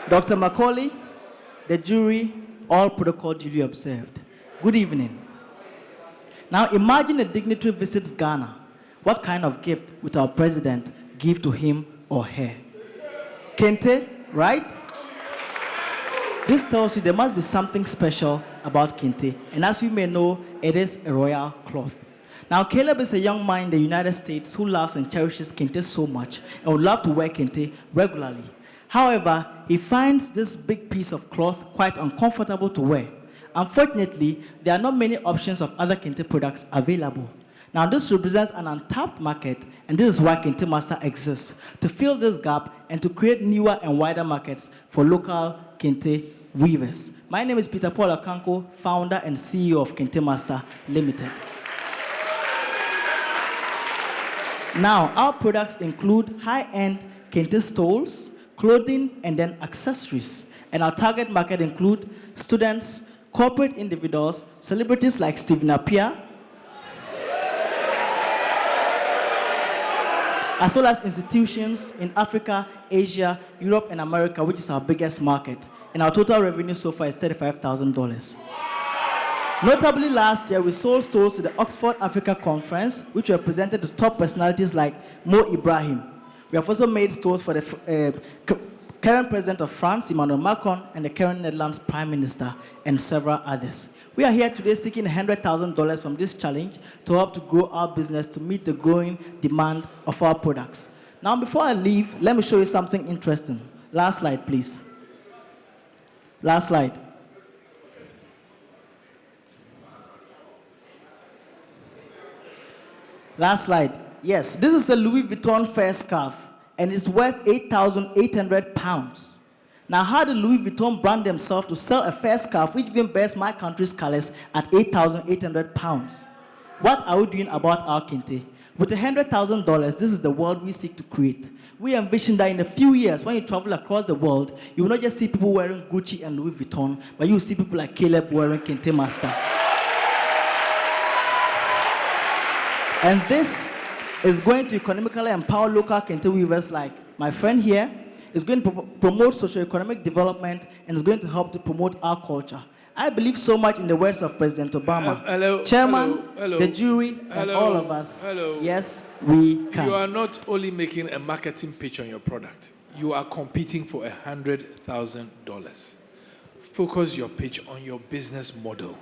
Dr. McKorley, the jury, all protocol duly observed. Good evening. Now imagine a dignitary visits Ghana. What kind of gift would our president give to him or her? Kente, right? This tells you there must be something special about Kente. And as you may know, it is a royal cloth. Now, Caleb is a young man in the United States who loves and cherishes Kente so much and would love to wear Kente regularly. However, he finds this big piece of cloth quite uncomfortable to wear. Unfortunately, there are not many options of other Kente products available. Now, this represents an untapped market, and this is why Kente Master exists, to fill this gap and to create newer and wider markets for local Kente weavers. My name is Peter Paul Akanko, founder and CEO of Kente Master Limited. Now, our products include high-end Kente stoles, clothing, and then accessories. And our target market include students, corporate individuals, celebrities like Stephen Appiah, as well as institutions in Africa, Asia, Europe, and America, which is our biggest market. And our total revenue so far is $35,000. Notably, last year, we sold stoles to the Oxford Africa Conference, which were presented to top personalities like Mo Ibrahim. We have also made stoles for the current president of France, Emmanuel Macron, and the current Netherlands Prime Minister, and several others. We are here today seeking $100,000 from this challenge to help to grow our business to meet the growing demand of our products. Now, before I leave, let me show you something interesting. Last slide, please. Last slide. Last slide. Yes, this is a Louis Vuitton fair scarf, and it's worth 8,800 pounds. Now, how did Louis Vuitton brand themselves to sell a fair scarf which even bears my country's colors at 8,800 pounds? What are we doing about our Kente? With $100,000, this is the world we seek to create. We envision that in a few years, when you travel across the world, you will not just see people wearing Gucci and Louis Vuitton, but you will see people like Caleb wearing Kente Master. And this is going to economically empower local Kente weavers like my friend here. It's going to promote socio-economic development, and it's going to help to promote our culture. I believe so much in the words of President Obama. Chairman, the jury, and all of us. Yes, we can. You are not only making a marketing pitch on your product. You are competing for $100,000. Focus your pitch on your business model.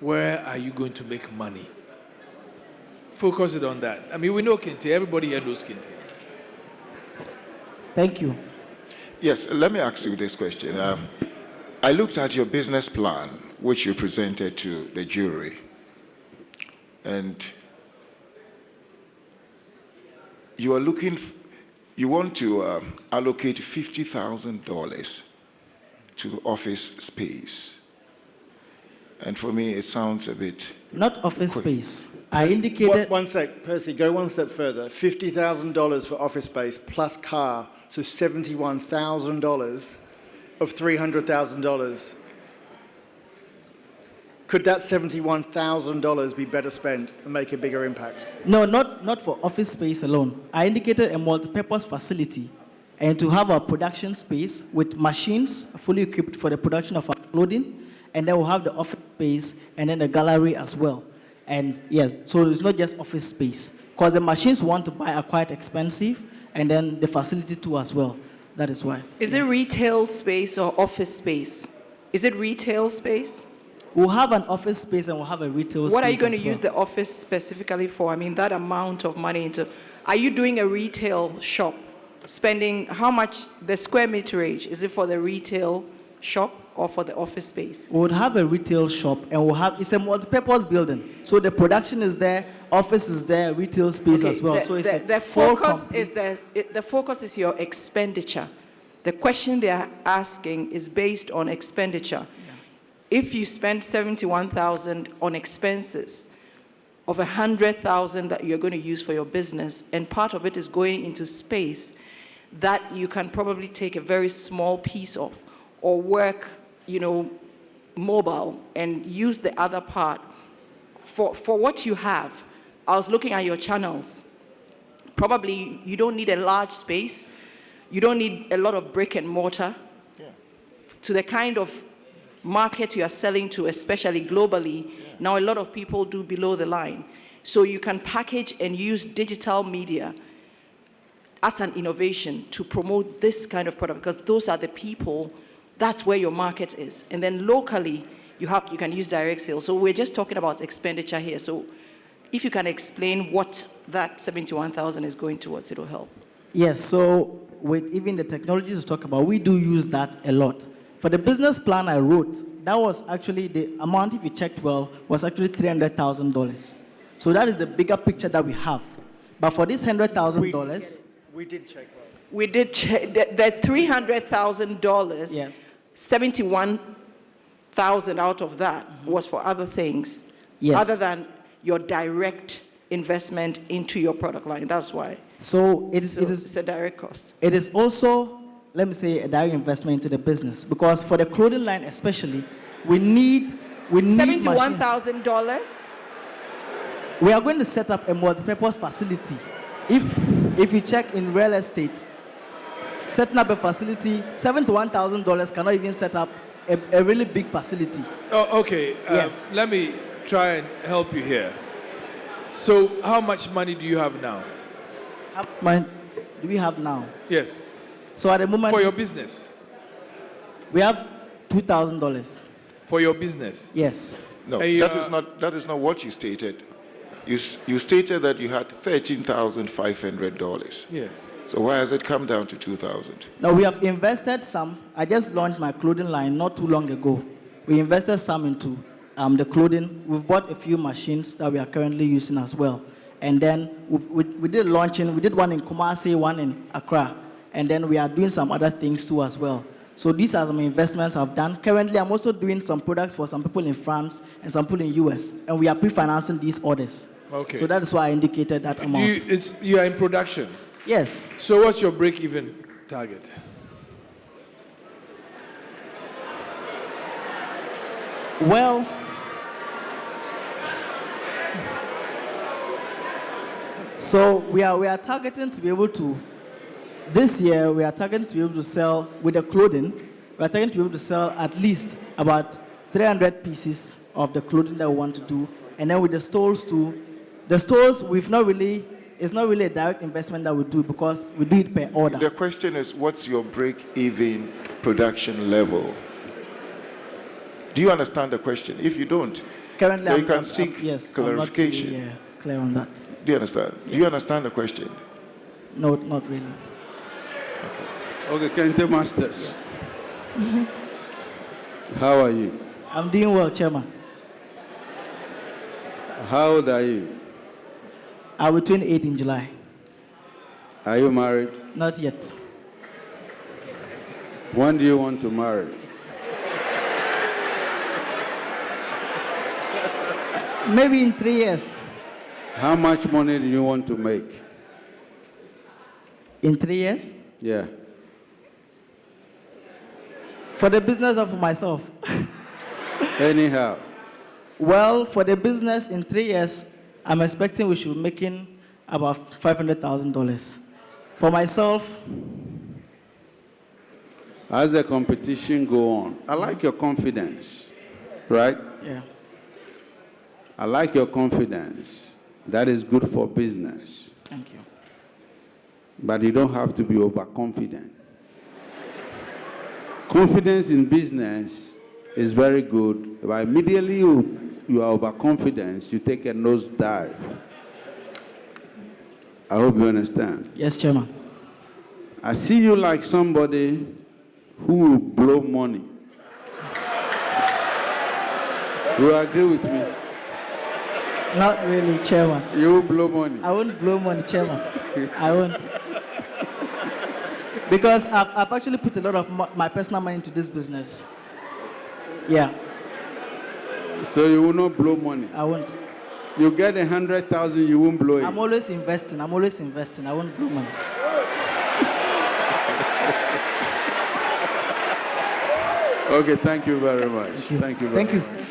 Where are you going to make money? Focus it on that. I mean, we know Kente. Everybody here knows Kente. Thank you. Yes, let me ask you this question. I looked at your business plan, which you presented to the jury, and you want to allocate $50,000 to office space. And for me, it sounds a bit... Not office space. I indicated... One sec, Percy, go one step further. $50,000 for office space plus car, so $71,000 of $300,000. Could that $71,000 be better spent and make a bigger impact? No, not for office space alone. I indicated a multi-purpose facility and to have a production space with machines fully equipped for the production of our clothing, and then we'll have the office space and then the gallery as well. And yes, so it's not just office space, because the machines we want to buy are quite expensive, and then the facility too as well. That is why. Is it retail space or office space? Is it retail space? We'll have an office space and we'll have a retail space. What are you going to use the office specifically for? I mean, that amount of money into... Are you doing a retail shop? Spending how much, the square meterage, is it for the retail shop or for the office space? We would have a retail shop, and we'll have, it's a multi-purpose building. So the production is there, office is there, retail space as well. So it's the focus is the focus is your expenditure. The question they are asking is based on expenditure. Yeah. If you spend $71,000 on expenses of $100,000 that you're going to use for your business, and part of it is going into space that you can probably take a very small piece of, or work, mobile, and use the other part for what you have. I was looking at your channels. Probably you don't need a large space. You don't need a lot of brick and mortar. to the kind of market you are selling to, especially globally, now a lot of people do below the line. So you can package and use digital media as an innovation to promote this kind of product, because those are the people, that's where your market is. And then locally, you can use direct sales. So we're just talking about expenditure here. So if you can explain what that 71,000 is going towards, it'll help. Yes, so with even the technologies to talk about, we do use that a lot. For the business plan I wrote, that was actually, the amount, if you checked well, was actually $300,000. So that is the bigger picture that we have. But for this $100,000, We did check well. We did check the $300,000, yes. 71,000 out of that was for other things, Yes. other than your direct investment into your product line. That's why. So it's It's a direct cost. It is also, let me say, a direct investment into the business, because for the clothing line especially, we need machines. $71,000. We are going to set up a multi-purpose facility. If you check in real estate, setting up a facility, $71,000 cannot even set up a really big facility. Oh, okay. Yes. Let me try and help you here. So, how much money do you have now? How much money do we have now? Yes. So at the moment, For your business. we have $2,000. For your business. Yes. No, Hey, that is not what you stated. You stated that you had $13,500. Yes. So why has it come down to 2,000? Now we have invested some. I just launched my clothing line not too long ago. We invested some into the clothing. We've bought a few machines that we are currently using as well. And then we did launching. We did one in Kumasi, one in Accra. And then we are doing some other things too as well. So these are some investments I've done. Currently, I'm also doing some products for some people in France and some people in US. And we are pre-financing these orders. Okay. So that is why I indicated that amount. You are in production. Yes. So, what's your break-even target? Well, so we are targeting to be able to, this year we are targeting to be able to sell, with the clothing, we are targeting to be able to sell at least about 300 pieces of the clothing that we want to do. And then with the stores too, the stores it's not really a direct investment that we do, because we do it per order. The question is, what's your break-even production level? Do you understand the question? If you don't, Currently, then you can seek yes, clarification. I'm not really, clear on that. Do you understand? Yes. Do you understand the question? No, not really. Okay, Kente Masters. How are you? I'm doing well, Chairman. How old are you? I will 28 in July. Are you married? Not yet. When do you want to marry? Maybe in 3 years. How much money do you want to make? In 3 years? Yeah. For the business or for myself? Anyhow. Well, for the business in 3 years, I'm expecting we should be making about $500,000. For myself, As the competition go on, I like your confidence, right? yeah. I like your confidence. That is good for business. Thank you. But you don't have to be overconfident. Confidence in business is very good, but immediately you are overconfident, you take a nosedive. I hope you understand. Yes, Chairman. I see you like somebody who will blow money. You agree with me? Not really, Chairman. You will blow money. I won't blow money, Chairman. I won't. Because I've actually put a lot of my personal money into this business. Yeah, So you will not blow money. I won't. You get 100,000, you won't blow it. I'm always investing. I won't blow money. Okay, thank you very much. Thank you. Thank you very Thank you. much.